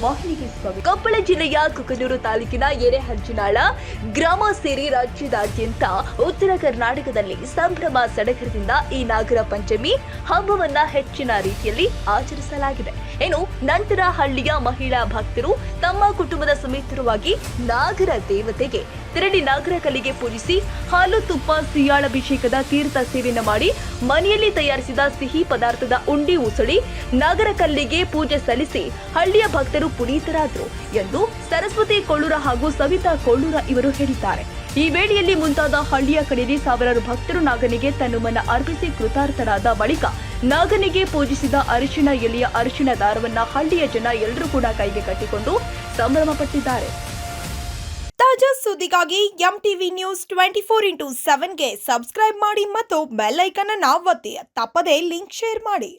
ವಾಹಿನಿಗೆ ಸ್ವಾಗತ. ಕೊಪ್ಪಳ ಜಿಲ್ಲೆಯ ಕುಕನೂರು ತಾಲೂಕಿನ ಎರೆಹಂಚಿನಾಳ ಗ್ರಾಮ ಸೇರಿ ರಾಜ್ಯದಾದ್ಯಂತ ಉತ್ತರ ಕರ್ನಾಟಕದಲ್ಲಿ ಸಂಭ್ರಮ ಸಡಗರದಿಂದ ಈ ನಾಗರ ಪಂಚಮಿ ಹಬ್ಬವನ್ನ ಹೆಚ್ಚಿನ ರೀತಿಯಲ್ಲಿ ಆಚರಿಸಲಾಗಿದೆ. ಇನ್ನು ನಂತರ ಹಳ್ಳಿಯ ಮಹಿಳಾ ಭಕ್ತರು ತಮ್ಮ ಕುಟುಂಬದ ಸಮೇತರವಾಗಿ ನಾಗರ ದೇವತೆಗೆ ತೆರಳಿ ನಾಗರ ಕಲ್ಲಿಗೆ ಪೂಜಿಸಿ ಹಾಲು ತುಪ್ಪ ಸಿಯಾಳಾಭಿಷೇಕದ ತೀರ್ಥ ಸೇವೆಯನ್ನು ಮಾಡಿ ಮನೆಯಲ್ಲಿ ತಯಾರಿಸಿದ ಸಿಹಿ ಪದಾರ್ಥದ ಉಂಡಿ ಉಸಳಿ ನಾಗರ ಕಲ್ಲಿಗೆ ಪೂಜೆ ಸಲ್ಲಿಸಿ ಹಳ್ಳಿಯ ಭಕ್ತರು ಪುನೀತರಾದರು ಎಂದು ಸರಸ್ವತಿ ಕೊಳ್ಳೂರ ಹಾಗೂ ಸವಿತಾ ಕೊಳ್ಳೂರ ಇವರು ಹೇಳಿದ್ದಾರೆ. ಈ ವೇಳೆಯಲ್ಲಿ ಮುಂತಾದ ಹಳ್ಳಿಯ ಕಡೆಯಲ್ಲಿ ಸಾವಿರಾರು ಭಕ್ತರು ನಾಗನಿಗೆ ತನುಮನ್ನ ಅರ್ಪಿಸಿ ಕೃತಾರ್ಥರಾದ ಬಳಿಕ ನಾಗನಿಗೆ ಪೂಜಿಸಿದ ಅರಿಶಿಣ ಎಲೆಯ ಅರಿಶಿಣ ದಾರವನ್ನ ಹಳ್ಳಿಯ ಜನ ಎಲ್ಲರೂ ಕೂಡ ಕೈಗೆ ಕಟ್ಟಿಕೊಂಡು ಸಂಭ್ರಮ ಪಟ್ಟಿದ್ದಾರೆ. ತಾಜಾ ಸುದ್ದಿಗಾಗಿ ಎಂಟಿವಿ ನ್ಯೂಸ್ 24x7ಗೆ ಸಬ್ಸ್ಕ್ರೈಬ್ ಮಾಡಿ ಮತ್ತು ಬೆಲ್ ಐಕಾನ್ ಅನ್ನು ಒತ್ತಿ ತಪ್ಪದೇ ಲಿಂಕ್ ಶೇರ್ ಮಾಡಿ.